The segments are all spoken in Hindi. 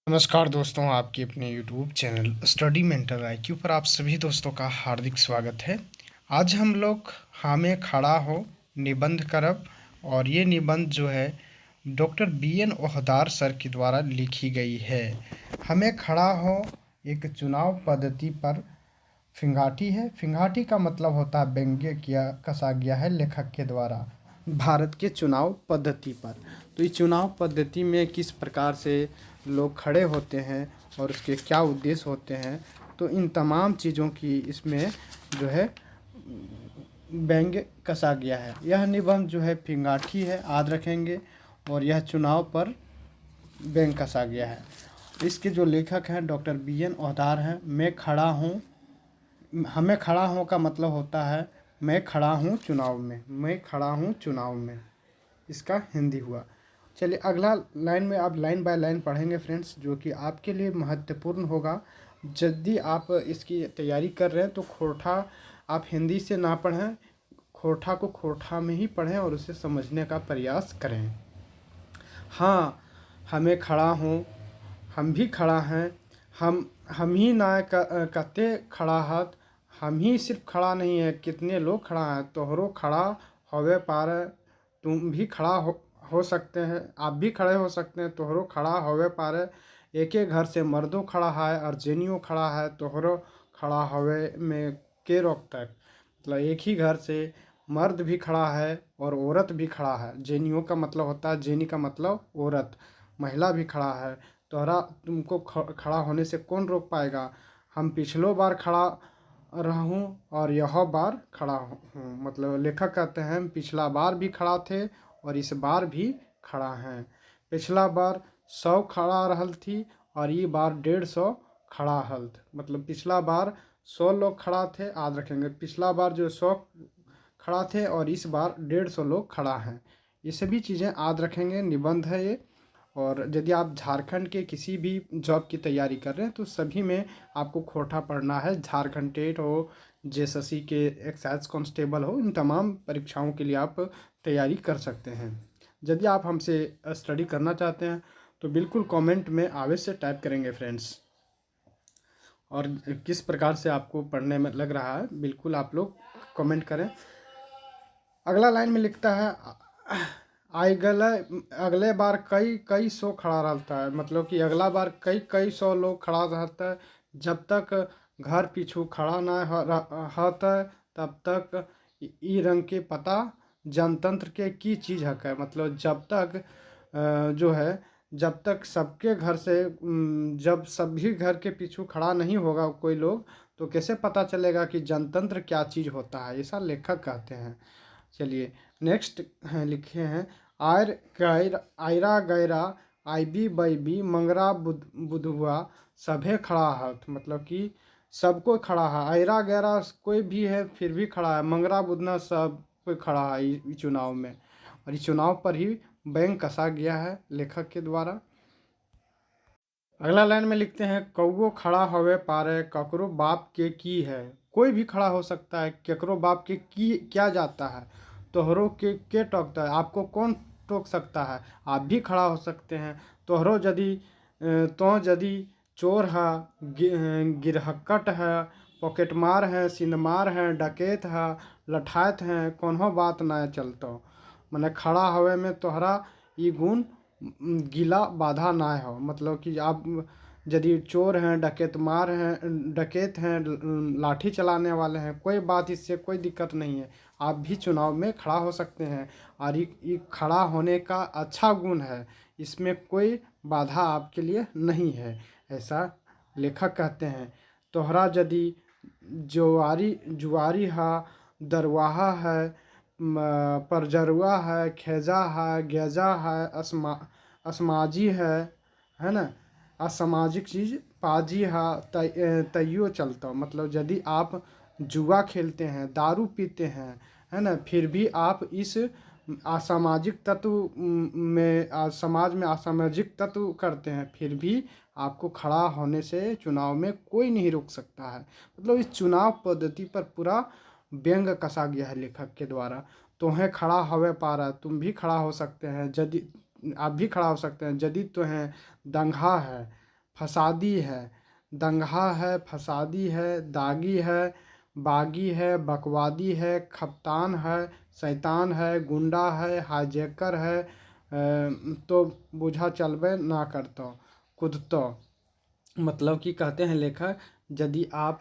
नमस्कार दोस्तों, आपके अपने YouTube channel study mentor IQ पर आप सभी दोस्तों का हार्दिक स्वागत है। आज हम लोग हमें खड़ा हो निबंध करब और ये निबंध जो है डॉक्टर बी.एन. ओहदार सर के द्वारा लिखी गई है। हमें खड़ा हो एक चुनाव पद्धति पर फिंगाटी है। फिंगाटी का मतलब होता है व्यंग्य किया कसा गया है लेखक के द्वारा भारत के चुनाव पद्धति पर। तो इस चुनाव पद्धति में किस प्रकार से लोग खड़े होते हैं और उसके क्या उद्देश्य होते हैं, तो इन तमाम चीज़ों की इसमें जो है व्यंग्य कसा गया है। यह निबंध जो है फिंगाटी है, याद रखेंगे, और यह चुनाव पर व्यंग्य कसा गया है। इसके जो लेखक हैं डॉक्टर बी.एन. ओहदार हैं। मैं खड़ा हूँ, हमें खड़ा हों का मतलब होता है मैं खड़ा हूँ चुनाव में, मैं खड़ा हूँ चुनाव में, इसका हिंदी हुआ। चलिए अगला लाइन में आप लाइन बाय लाइन पढ़ेंगे फ्रेंड्स, जो कि आपके लिए महत्वपूर्ण होगा। यदि आप इसकी तैयारी कर रहे हैं तो खोरठा आप हिंदी से ना पढ़ें, खोरठा को खोरठा में ही पढ़ें और उसे समझने का प्रयास करें। हाँ, हमें खड़ा हूँ, हम भी खड़ा हैं, हम ही ना कते खड़ा हाथ, हम ही सिर्फ खड़ा नहीं है, कितने लोग खड़ा हैं, तोहरो खड़ा होवे पार, तुम भी खड़ा हो सकते हैं, आप भी खड़े हो सकते हैं, तोहरो खड़ा होवे पार। एक एक घर से मर्दों खड़ा है और जेनियो खड़ा है, तोहरो खड़ा होवे में के रोक तक। मतलब एक ही घर से मर्द भी खड़ा है और औरत भी खड़ा है। जेनियो का मतलब होता है, जेनी का मतलब औरत, महिला भी खड़ा है। तोहरा तुमको खड़ा होने से कौन रोक पाएगा। हम पिछलो बार खड़ा रहूं और यह बार खड़ा हूँ। मतलब लेखक कहते हैं पिछला बार भी खड़ा थे और इस बार भी खड़ा हैं। पिछला बार 100 खड़ा रहल थी और ये बार 150 खड़ा हल। मतलब पिछला बार 100 लोग खड़ा थे, याद रखेंगे, पिछला बार जो 100 खड़ा थे और इस बार 150 लोग खड़ा हैं। ये सभी चीज़ें याद रखेंगे, निबंध है ये। और यदि आप झारखंड के किसी भी जॉब की तैयारी कर रहे हैं तो सभी में आपको खोरठा पढ़ना है। झारखंड टेट हो, जेएसएससी के एक्साइज कांस्टेबल हो, इन तमाम परीक्षाओं के लिए आप तैयारी कर सकते हैं। यदि आप हमसे स्टडी करना चाहते हैं तो बिल्कुल कमेंट में अवश्य टाइप करेंगे फ्रेंड्स, और किस प्रकार से आपको पढ़ने में लग रहा है बिल्कुल आप लोग कमेंट करें। अगला लाइन में लिखता है अगले बार कई कई सौ खड़ा रहता है। मतलब कि अगला बार कई कई सौ लोग खड़ा रहता है। जब तक घर पीछू खड़ा ना होता तब तक ई रंग के पता जनतंत्र के की चीज़ हक है। मतलब जब तक जो है, जब तक सबके घर से जब सभी घर के पीछू खड़ा नहीं होगा कोई लोग, तो कैसे पता चलेगा कि जनतंत्र क्या चीज़ होता है, ऐसा लेखक कहते हैं। चलिए नेक्स्ट हैं, लिखे हैं आयर गैर आयरा गैरा आईबी बैबी मंगरा बुधुआ सभे खड़ा हाथ। मतलब कि सबको खड़ा है, आयरा गैरा कोई भी है फिर भी खड़ा है, मंगरा बुधना सब कोई खड़ा है इस चुनाव में। और इस चुनाव पर ही बैंक कसा गया है लेखक के द्वारा। अगला लाइन में लिखते हैं कौओ खड़ा होवे पारे ककरो बाप के की है। कोई भी खड़ा हो सकता है, ककरो बाप के की क्या जाता है, तोहरो के टोकता है, आपको कौन टोक सकता है, आप भी खड़ा हो सकते हैं। तोहरो यदि चोर है, गिरहक्कट है, पॉकेटमार है, सिंधमार है, डकैत है, लठायत है, कोनो बात ना चलतो। मैंने खड़ा होवे में तोहरा ई गुण गिला बाधा ना हो। मतलब कि आप यदि चोर हैं, डकैत हैं, लाठी चलाने वाले हैं, कोई बात, इससे कोई दिक्कत नहीं है, आप भी चुनाव में खड़ा हो सकते हैं। और ये खड़ा होने का अच्छा गुण है, इसमें कोई बाधा आपके लिए नहीं है, ऐसा लेखक कहते हैं। तोहरा यदि जुआरी है, दरवाहा है, परजरुआ है, खेजा है, गेजा है, असमाजी है ना, असामाजिक चीज़ पाजी है, तैयो चलता। मतलब यदि आप जुआ खेलते हैं, दारू पीते हैं, है ना, फिर भी आप इस असामाजिक तत्व में समाज में असामाजिक तत्व करते हैं, फिर भी आपको खड़ा होने से चुनाव में कोई नहीं रोक सकता है। मतलब इस चुनाव पद्धति पर पूरा व्यंग कसा गया है लेखक के द्वारा। तुम्हें खड़ा होवे पारा, तुम भी खड़ा हो सकते हैं, यदि आप भी खड़ा हो सकते हैं, यदि तो हैं दंगा है, फसादी है, दंगा है, फसादी है, दागी है, बागी है, बकवादी है, खपतान है, शैतान है, गुंडा है, हाईजैकर है, तो बुझा चलबे ना करतो कुदतो। मतलब कि कहते हैं लेखक, यदि आप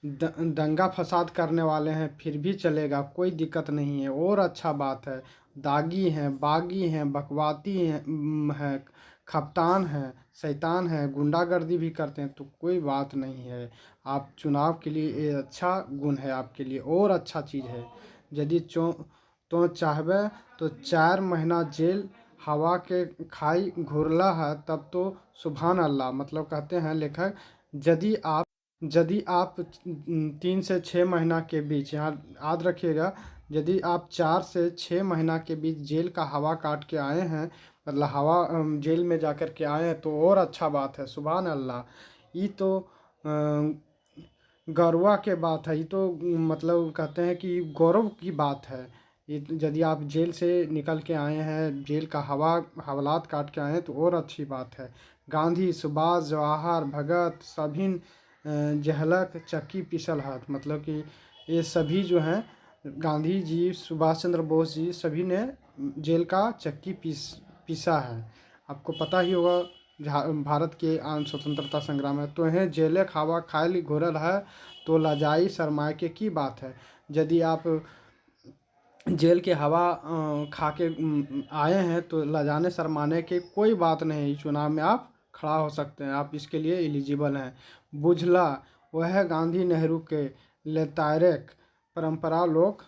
दंगा फसाद करने वाले हैं फिर भी चलेगा, कोई दिक्कत नहीं है, और अच्छा बात है। दागी हैं, बागी हैं, बकवाती हैं, है, खपतान है, शैतान है, गुंडागर्दी भी करते हैं, तो कोई बात नहीं है। आप चुनाव के लिए ये अच्छा गुण है आपके लिए, और अच्छा चीज़ है। यदि तो चाहबे तो 4 महीना जेल हवा के खाई घुरला है, तब तो सुभान अल्लाह। मतलब कहते हैं लेखक, यदि आप 3 से 6 महीना के बीच, यहाँ याद रखिएगा, यदि आप 4 से 6 महीना के बीच जेल का हवा काट के आए हैं, मतलब हवा जेल में जाकर के आए हैं, तो और अच्छा बात है, सुभान अल्लाह। ये तो गौरवा के बात है, ये तो मतलब कहते हैं कि गौरव की बात है। ये यदि आप जेल से निकल के आए हैं, जेल का हवालात काट के आए हैं, तो और अच्छी बात है। गांधी, सुभाष, जवाहर, भगत, सभी जहलक चक्की पिसल हाथ, मतलब कि ये सभी जो हैं, गांधी जी, सुभाष चंद्र बोस जी, सभी ने जेल का चक्की पीसा है। आपको पता ही होगा, भारत के आन स्वतंत्रता संग्राम है, तो है जेले खावा खायली घोरल है, तो लजाई शरमाके की बात है। यदि आप जेल के हवा खा के आए हैं, तो लजाने शरमाने की कोई बात नहीं, चुनाव में आप खड़ा हो सकते हैं, आप इसके लिए एलिजिबल हैं। बुझला वह गांधी नेहरू के लेतायरेक परंपरा लोक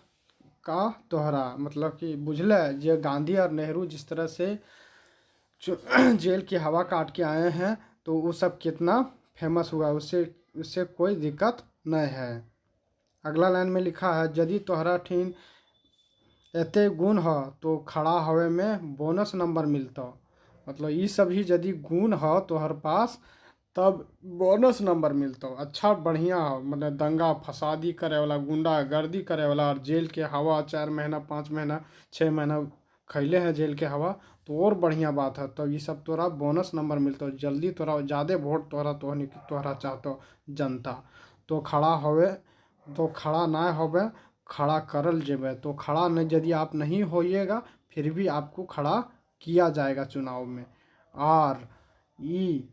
का तोहरा, मतलब कि बुझल ये गांधी और नेहरू जिस तरह से जेल की हवा काट के आए हैं, तो वो सब कितना फेमस हुआ, उससे उससे कोई दिक्कत नहीं है। अगला लाइन में लिखा है, यदि तोहरा ठीन एते गुण ह तो खड़ा हवे में बोनस नंबर मिलता। मतलब ये सभी यदि गुण ह तोहर पास, तब बोनस नंबर मिलता। अच्छा बढ़िया हो, मतलब दंगा फसादी करे वाला, गुंडा गर्दी करे वाला, और जेल के हवा 4 महीना 5 महीना 6 महीना खैले हैं जेल के हवा, तो और बढ़िया बात है। तो ये सब तोरा बोनस नंबर मिलता, जल्दी तोरा ज़्यादा वोट तोहरा चाहतो जनता। तो खड़ा होवे, तो खड़ा ना होवे, खड़ा करल जेबे। तो खड़ा नहीं, यदि आप नहीं होइएगा, फिर भी आपको खड़ा किया जाएगा चुनाव में। और ई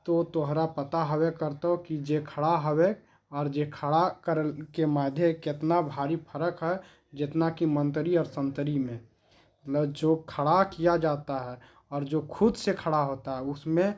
तो तोहरा पता हवे करतो कि जे खड़ा हवे और जे खड़ा कर के माधे कितना भारी फर्क है, जितना कि मंत्री और संतरी में। मतलब जो खड़ा किया जाता है और जो खुद से खड़ा होता है, उसमें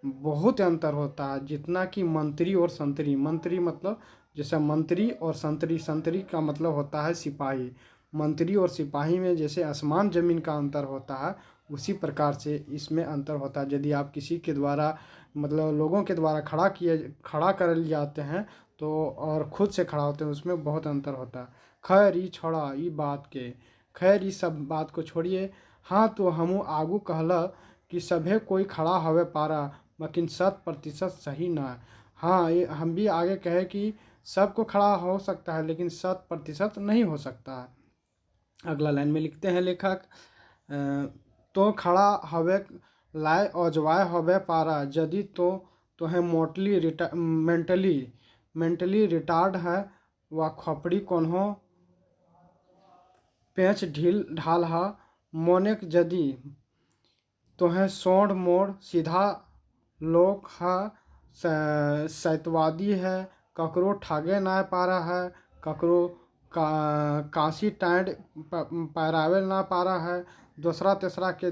बहुत अंतर होता है। जितना कि मंत्री और संतरी, मंत्री मतलब जैसे मंत्री और संतरी, संतरी का मतलब होता है सिपाही। मंत्री और सिपाही में जैसे आसमान ज़मीन का अंतर होता है, उसी प्रकार से इसमें अंतर होता है। यदि आप किसी के द्वारा, मतलब लोगों के द्वारा खड़ा कर लिए जाते हैं, तो और खुद से खड़ा होते हैं, उसमें बहुत अंतर होता है। खैर ई छोड़ा, ई बात के, खैर ई सब बात को छोड़िए। हाँ, तो हमू आगू कहला कि सभे कोई खड़ा हवे पारा, लेकिन 100% सही ना है। हाँ, ये हम भी आगे कहे कि सबको खड़ा हो सकता है, लेकिन 100% नहीं हो सकता है। अगला लाइन में लिखते हैं लेखक, तो खड़ा हवे लाए औजवाय हवे पारा, यदि तो है मेंटली रिटार्ड है, व खोपड़ी कोन्हो पेच ढील ढाल हा, मोनेक यदि तो है सोंड मोड़ सीधा लोक है, सैतवादी है, ककरो ठागे ना पा रहा है, ककरो कांसी टाइड पैरावे ना पा रहा है, दूसरा तीसरा के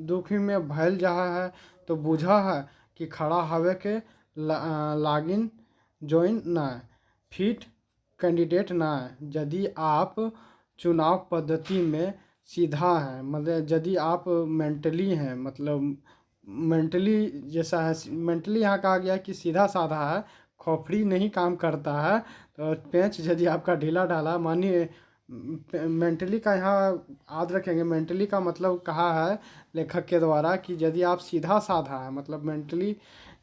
दुखी में भैल जहा है, तो बुझा है कि खड़ा हवे के लागिन जोइन ना फिट कैंडिडेट ना है। यदि आप चुनाव पद्धति में सीधा है, मतलब यदि आप मेंटली हैं, मतलब मेंटली जैसा है, मेंटली यहाँ कहा गया है कि सीधा साधा है, खोपड़ी नहीं काम करता है, तो पेंच यदि आपका ढीला ढाला, मानिए मेंटली का यहाँ याद रखेंगे, मेंटली का मतलब कहा है लेखक के द्वारा कि यदि आप सीधा साधा है, मतलब मेंटली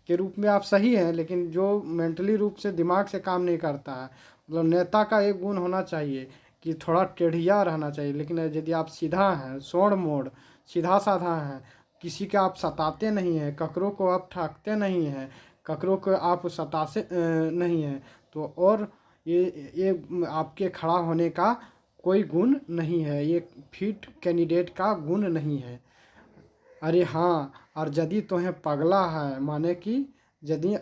के रूप में आप सही हैं, लेकिन जो मेंटली रूप से दिमाग से काम नहीं करता है, मतलब नेता का एक गुण होना चाहिए कि थोड़ा टेढ़िया रहना चाहिए। लेकिन यदि आप सीधा हैं, सोड़ मोड़ सीधा साधा हैं, किसी का आप सताते नहीं हैं, ककरों को आप ठगते नहीं हैं, ककरों को आप सतासे नहीं हैं। तो और ये आपके खड़ा होने का कोई गुण नहीं है, ये फिट कैंडिडेट का गुण नहीं है। अरे हाँ, और यदि तुम्हें पगला है, माने कि यदि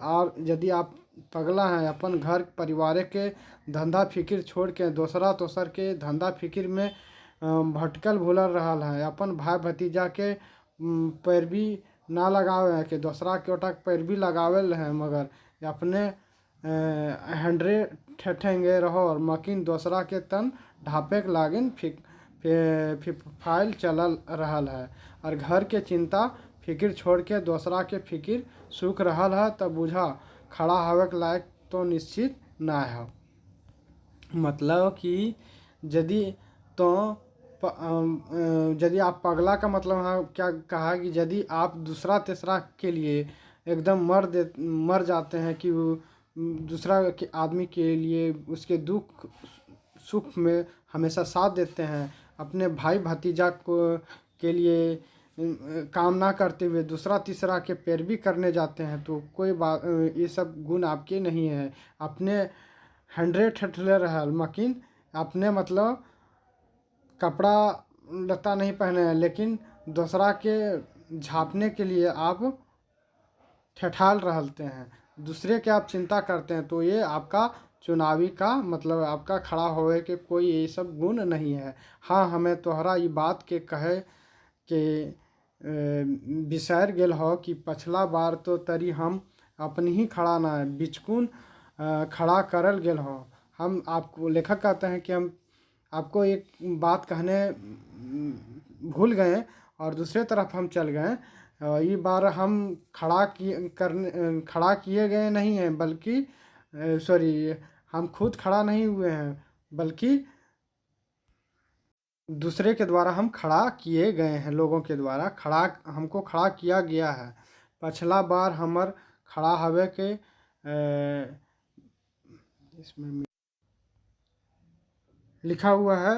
आप पगला हैं, अपन घर परिवार के धंधा फिकिर छोड़ के दोसरा तोसर के धंधा फिकिर में भटकल भुलल रहल है, अपन भाई भतीजा के पैरवी ना लगावे हैं कि दूसरा के ओटक पैरवी लगावेल है, मगर अपने हैंडरे ठेठेंगे रहो और मकिन दूसरा के तन ढापे के लागिन फाइल चलल रहल है। और घर के चिंता फिकिर छोड़ के दूसरा के फिकिर सुख रहल है, तब बुझा खड़ा होवे के लायक तो निश्चित ना है। मतलब कि यदि तो यदि आप पगला का मतलब है क्या कहा कि यदि आप दूसरा तीसरा के लिए एकदम मर जाते हैं कि वो दूसरा के आदमी के लिए उसके दुख सुख में हमेशा साथ देते हैं, अपने भाई भतीजा को के लिए काम ना करते हुए दूसरा तीसरा के पैरवी करने जाते हैं, तो कोई बात ये सब गुण आपके नहीं है। अपने 100 रहल मकिन अपने मतलब कपड़ा लत्ता नहीं पहने हैं, लेकिन दूसरा के झाँपने के लिए आप ठेठाल रहते हैं, दूसरे के आप चिंता करते हैं, तो ये आपका चुनावी का मतलब आपका खड़ा होए के कोई ये सब गुण नहीं है। हाँ, हमें तोहरा ये बात के कहे के बिसर गेल हो कि पिछला बार तो तरी हम अपनी ही खड़ा ना बिचकुन खड़ा करल गेल हो। हम आपको लेखक कहते हैं कि हम आपको एक बात कहने भूल गए और दूसरे तरफ हम चल गए। ये बार हम खड़ा किए गए नहीं हैं, बल्कि सॉरी, हम खुद खड़ा नहीं हुए हैं, बल्कि दूसरे के द्वारा हम खड़ा किए गए हैं, लोगों के द्वारा हमको खड़ा किया गया है। पिछला बार हमर खड़ा हवे के इसमें लिखा हुआ है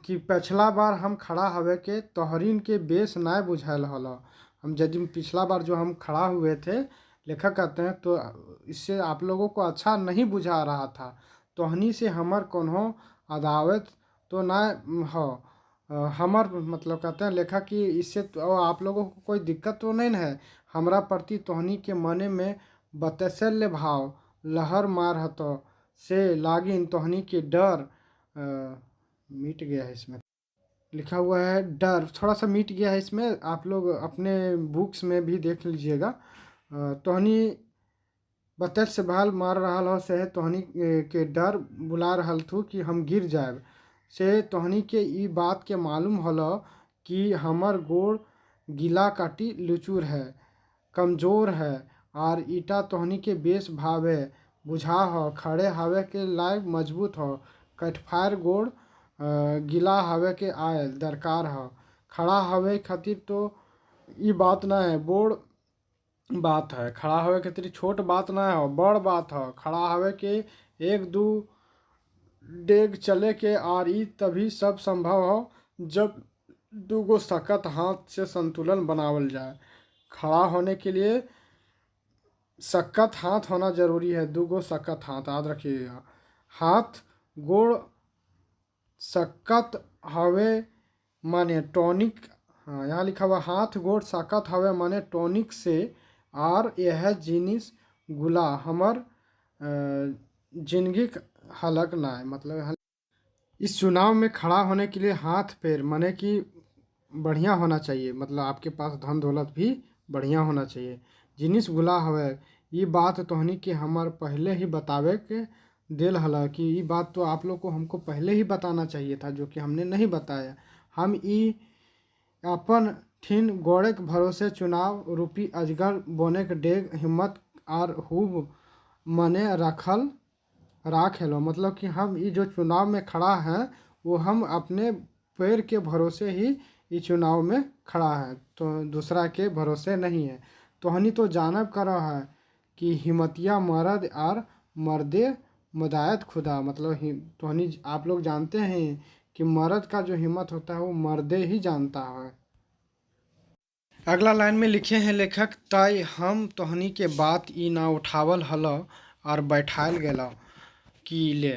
कि पिछला बार हम खड़ा हवे के तोहरीन के बेस ना बुझायल हल। हम यदि पिछला बार जो हम खड़ा हुए थे, लेखक कहते हैं, तो इससे आप लोगों को अच्छा नहीं बुझा रहा था, तोहनी से हमर कोनो अदावत तो ना हो। हमर मतलब कहते हैं लेखक कि इससे तो आप लोगों को कोई दिक्कत तो नहीं है, हमरा प्रति तोहनी के मने में बतसल्य भाव लहर मार हतो से लागिन तोहनी के डर मिट गया है। इसमें लिखा हुआ है डर थोड़ा सा मिट गया है, इसमें आप लोग अपने बुक्स में भी देख लीजिएगा। तोहनी बतल से भाल मार रहा हो से तोहनी के डर बुला रहल थू कि हम गिर जाए से तोहनी के ई बात के मालूम हलो कि हमर गोड़ गीला काटी लुचूर है, कमज़ोर है, और ईटा तोहनी के बेस भावे बुझा हो, खड़े हवे के लायक मजबूत हो, कटफायर गोड़ गीला हवे के आए दरकार हो, खड़ा हवे खातिर तो ई बात ना है, बोड़ बात है। खड़ा हवे के तेरी छोट बात ना हो, बड़ बात हो। खड़ा हवे के एक दू डेग चले के आर ई तभी सब संभव हो जब दूगो सकत हाथ से संतुलन बनावल जाए। खड़ा होने के लिए सकत हाथ होना जरूरी है, दूगो सकत हाथ याद रखिएगा। हाथ गोड़ सकत हवे माने टॉनिक, हाँ यहाँ लिखा हुआ हाथ गोड़ सकत हवे माने टॉनिक से, और यह जिनिस गुला हमर जिंदगी हलक ना है। मतलब इस चुनाव में खड़ा होने के लिए हाथ पैर माने कि बढ़िया होना चाहिए, मतलब आपके पास धन दौलत भी बढ़िया होना चाहिए। जिनिस गुला हवे ये बात तोहनी के हमार पहले ही बतावे के दिल हला कि ये बात तो आप लोग को हमको पहले ही बताना चाहिए था, जो कि हमने नहीं बताया। हम ई अपन ठिन गोड़े के भरोसे चुनाव रूपी अजगर बोने के डेग हिम्मत और खूब मने राख हेलो। मतलब कि हम ये जो चुनाव में खड़ा है वो हम अपने पैर के भरोसे ही ये चुनाव में खड़ा है, तो दूसरा के भरोसे नहीं है। तोहनी तो जानब करा है कि हिम्मतिया मर्द और मर्दे मदायत खुदा, मतलब तोहनी आप लोग जानते हैं कि मर्द का जो हिम्मत होता है वो मर्दे ही जानता है। अगला लाइन में लिखे हैं लेखक, तय हम तोहनी के बात ई ना उठावल हल और बैठायल गेला किले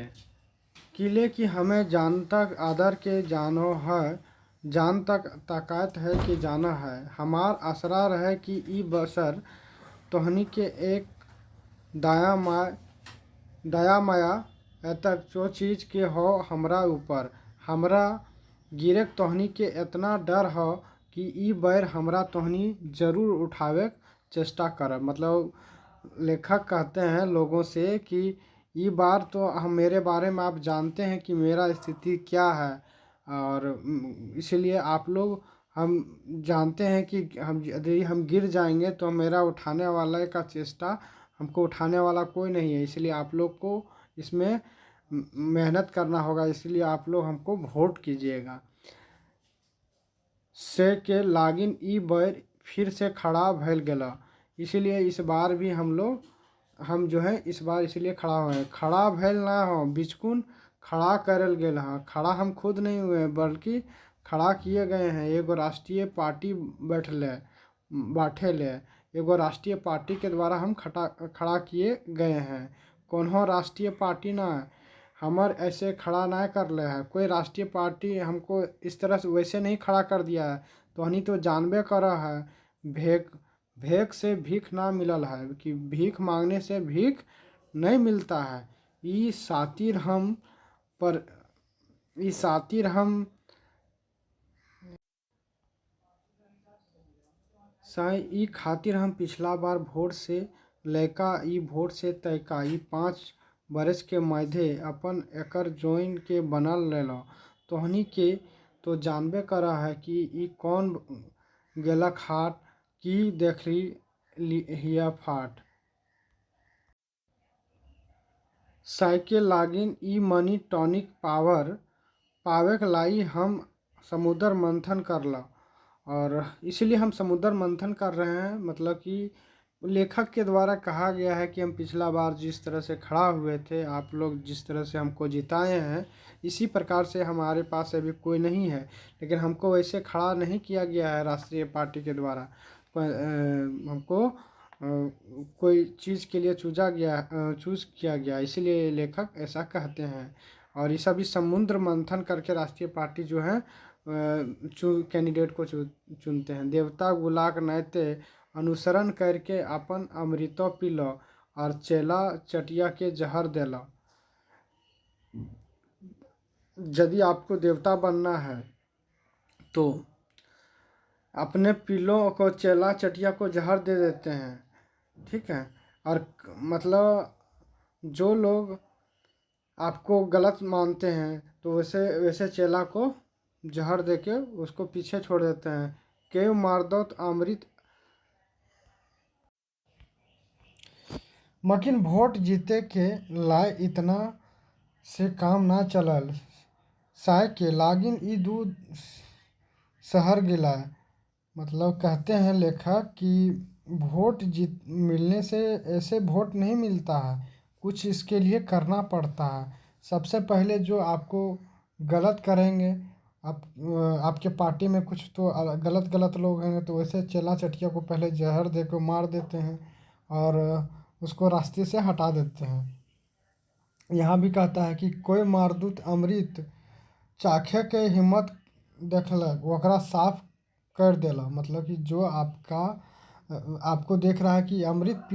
किले कि हमें जान तक आदर के जानो है, जान तक ताकत है कि जाना है। हमार आसरा रहे कि ई बसर तोहनी के एक दया माया एतक जो चीज़ के हो हमरा ऊपर, हमरा गिरे तोहनी के इतना डर हो कि ई बैर हमरा तोहनी जरूर उठावे चेष्टा करब। मतलब लेखक कहते हैं लोगों से कि ई बार तो हम मेरे बारे में आप जानते हैं कि मेरा स्थिति क्या है, और इसलिए आप लोग हम जानते हैं कि हम यदि हम गिर जाएंगे तो मेरा उठाने वाला का चेष्टा, हमको उठाने वाला कोई नहीं है, इसलिए आप लोग को इसमें मेहनत करना होगा, इसलिए आप लोग हमको वोट कीजिएगा। से के लागिन ई बैर फिर से खड़ा भैल गेला, इसलिए इस बार भी हम जो है इस बार इसलिए खड़ा हुए। खड़ा भैल ना हो, बिचकुन खड़ा करल गेल हाँ। खड़ा हम खुद नहीं हुए बल्कि खड़ा किए गए हैं। एगो राष्ट्रीय पार्टी बांटे ले, एगो राष्ट्रीय पार्टी के द्वारा हम खड़ा किए गए हैं। कौन राष्ट्रीय पार्टी ना हमर ऐसे खड़ा ना कर ले है, कोई राष्ट्रीय पार्टी हमको इस तरह से वैसे नहीं खड़ा कर दिया है। तो हनी तो जानबे करा है, भेक से भीख ना मिलल है, कि भीख मांगने से भीख नहीं मिलता है। ई सातिर हम पर ई सातिर हम साई ई खातिर हम पिछला बार वोट से लैका ई वोट से तयका ई 5 बरस के मध्य अपन एकर जोइन के बनल लेलो। तोहनी के तो जानबे करा है कि ई कौन गेलक हाट की देखली हिया फाट। साइकिल लागिन ई मनी टॉनिक पावे के लाई हम समुद्र मंथन करला, और इसलिए हम समुद्र मंथन कर रहे हैं। मतलब कि लेखक के द्वारा कहा गया है कि हम पिछला बार जिस तरह से खड़ा हुए थे, आप लोग जिस तरह से हमको जिताए हैं, इसी प्रकार से हमारे पास अभी कोई नहीं है, लेकिन हमको वैसे खड़ा नहीं किया गया है राष्ट्रीय पार्टी के द्वारा। हमको कोई चीज़ के लिए चूज़ किया गया, इसीलिए लेखक ऐसा कहते हैं। और ये सभी समुद्र मंथन करके राष्ट्रीय पार्टी जो है कैंडिडेट को चुनते हैं। देवता गुलाक नैते अनुसरण करके अपन अमृतो पीलो, और चेला चटिया के जहर देला। यदि आपको देवता बनना है तो अपने पीलों को चेला चटिया को जहर दे देते हैं, ठीक है। और मतलब जो लोग आपको गलत मानते हैं तो वैसे वैसे चेला को जहर देके उसको पीछे छोड़ देते हैं। केव मार दो तो अमृत, मकिन वोट जीते के लाए इतना से काम ना चलल। साय के लागिन ई दूध शहर गिला। मतलब कहते हैं लेखक कि वोट जीत मिलने से ऐसे वोट नहीं मिलता है, कुछ इसके लिए करना पड़ता है। सबसे पहले जो आपको गलत करेंगे, आपके पार्टी में कुछ तो गलत लोग हैं, तो वैसे चेला चटिया को पहले जहर दे के मार देते हैं और उसको रास्ते से हटा देते हैं। यहाँ भी कहता है कि कोई मारदूत अमृत चाखे के हिम्मत देखलक ओकरा साफ कर देला। मतलब कि जो आपको देख रहा है कि अमृत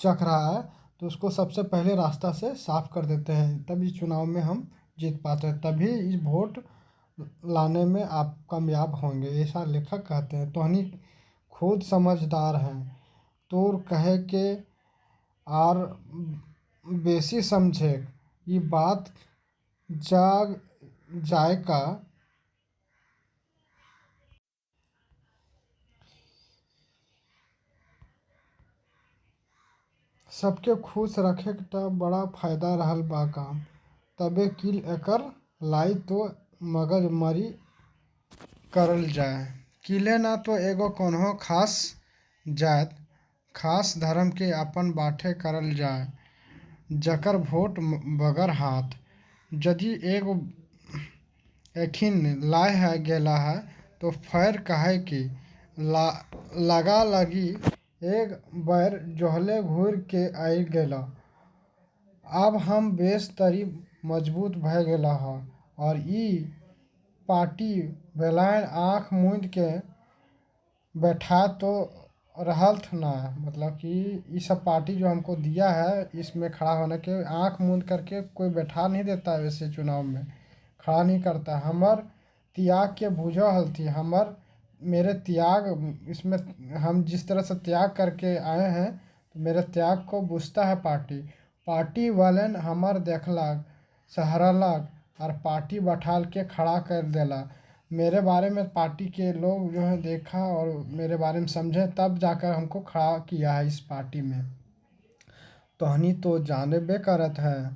चख रहा है, तो उसको सबसे पहले रास्ता से साफ कर देते हैं, तभी चुनाव में हम जीत पाते हैं, तभी इस वोट लाने में आप कामयाब होंगे, ऐसा लेखक कहते हैं। तोहनी खुद समझदार हैं, तोर कहे के आर बेसी समझे ये बात जाग जाए का। सबके खुश रखे त बड़ा फायदा रहल बा काम, तबे किल एकर लाई तो मगज मरी करल जाए। किले ना तो एगो कोनो खास जात खास धर्म के अपन बाटे करल जाए, जकर वोट बगर हाथ। यदि एगो एखिन लाए है गेला है तो फैर कहे कि लगा लगी एक बैर जोहले घूर के आई गेला। अब हम बेस तरी मजबूत भए गेला ह और ई पार्टी बेलायन आँख मूंद के बैठा तो रहल्थ ना। मतलब कि ये सब पार्टी जो हमको दिया है इसमें खड़ा होने के आँख मूंद करके कोई बैठा नहीं देता है, वैसे चुनाव में खड़ा नहीं करता। हमर त्याग के बूझो हल्थी, हमर मेरे त्याग इसमें हम जिस तरह से त्याग करके आए हैं तो मेरे त्याग को बूझता है पार्टी। पार्टी वालन हमर देखलक सहरलक और पार्टी बैठाल के खड़ा कर देला। मेरे बारे में पार्टी के लोग जो है देखा और मेरे बारे में समझे, तब जाकर हमको खड़ा किया है इस पार्टी में। तोहनी तो जानबे करत है,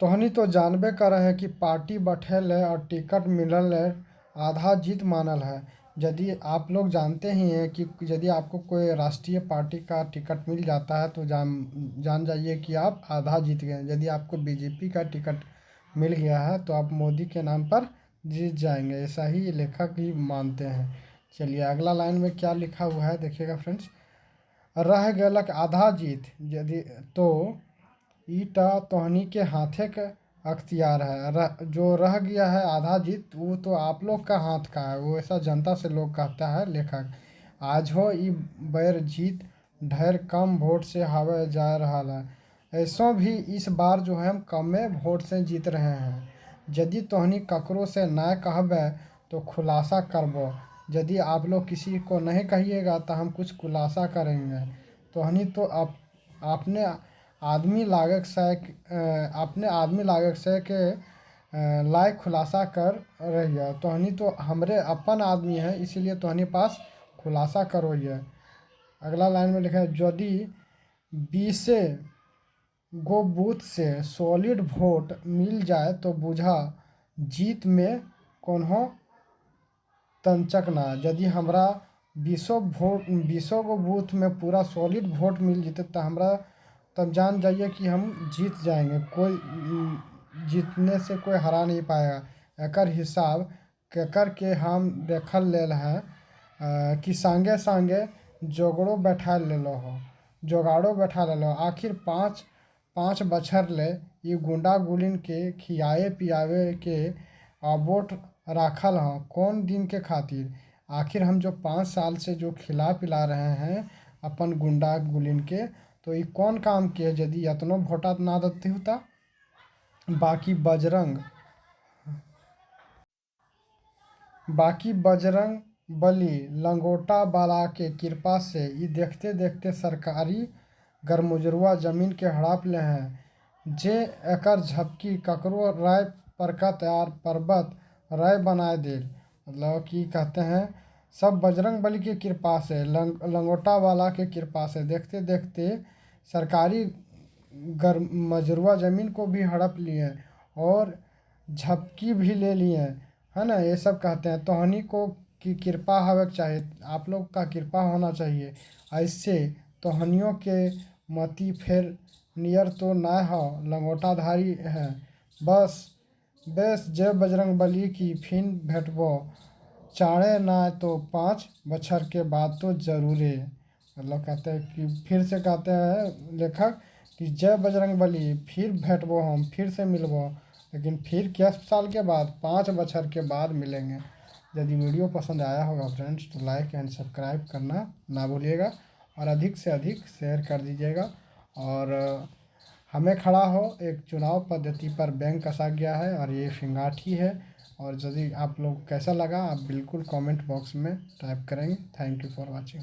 तोहनी तो जानबे कर है कि पार्टी बैठल है और टिकट मिलल है आधा जीत मानल है। यदि आप लोग जानते ही हैं कि यदि आपको कोई राष्ट्रीय पार्टी का टिकट मिल जाता है तो जान जाइए कि आप आधा जीत गए। यदि आपको बीजेपी का टिकट मिल गया है तो आप मोदी के नाम पर जीत जाएंगे, ऐसा ही लेखक ही मानते हैं। चलिए अगला लाइन में क्या लिखा हुआ है देखिएगा फ्रेंड्स। रह गलक आधा जीत यदि तो ईटा तोहनी के हाथे के अख्तियार है। जो रह गया है आधा जीत वो तो आप लोग का हाथ का है, वो ऐसा जनता से लोग कहता है लेखक। आज हो ई बैर जीत ढेर कम वोट से हावे जा रहा है। ऐसो भी इस बार जो है हम कमे वोट से जीत रहे हैं। यदि तोहनी ककरो से न कहबे तो खुलासा करबो। यदि आप लोग किसी को नहीं कहिएगा तो हम कुछ खुलासा करेंगे। तोहनी तो आपने आदमी लागक से के लायक खुलासा कर रही है। तोहनी तो हमरे अपन आदमी है, इसीलिए तोहनी पास खुलासा करो। ये अगला लाइन में लिखा है यदि 20 गो बूथ से सॉलिड वोट मिल जाए तो बुझा जीत में कोनो तंचक ना। यदि हमरा 20 गो बूथ में पूरा सॉलिड वोट मिल जते तो हमरा तब जान जाइए कि हम जीत जाएंगे। कोई जीतने से कोई हरा नहीं पाएगा। एकर हिसाब केकर के हम देखल लेल है कि संगे संगे जोगाड़ो बैठा लेलो हो, जोगाड़ो बैठा लेलो। आखिर पाँच बछर ले ये गुंडा गुलिन के खियाए पियावे के वोट राखल ह कौन दिन के खातिर। आखिर हम जो 5 साल से जो खिला पिला रहे हैं अपन गुंडा गुलिन के, तो ये कौन काम किए यदि इतनो वोटा ना देती होता। बाकी बजरंग बली लंगोटा वाला के कृपा से ये देखते देखते सरकारी गरमुजरुआ जमीन के हड़प ले हैं। जे एकर झपकी ककरो राय परकत यार पर्वत राय बनाए देल। मतलब कि कहते हैं सब बजरंग बली की कृपा से, लंगोटा वाला के कृपा से देखते देखते सरकारी मजरुआ ज़मीन को भी हड़प लिए और झपकी भी ले लिए, है ना। ये सब कहते हैं तोहनी को की कृपा हवे चाहिए, आप लोग का कृपा होना चाहिए। ऐसे तोहनियों के मती फेर नियर तो ना हो लंगोटाधारी है। बस बेस जय बजरंग बली की फिन भेटबो चाड़े ना तो 5 बछर के बाद तो जरूरे। मतलब कहते हैं कि फिर से कहते हैं लेखक कि जय बजरंग बली फिर भेटबो, हम फिर से मिलबो, लेकिन फिर क्या साल के बाद 5 बछर के बाद मिलेंगे। यदि वीडियो पसंद आया होगा फ्रेंड्स तो लाइक एंड सब्सक्राइब करना ना भूलिएगा और अधिक से अधिक शेयर कर दीजिएगा। और हमें खड़ा हो एक चुनाव पद्धति पर बैंक कसा गया है और ये फिंगाठी है। और यदि आप लोग कैसा लगा आप बिल्कुल कमेंट बॉक्स में टाइप करेंगे। Thank you for watching.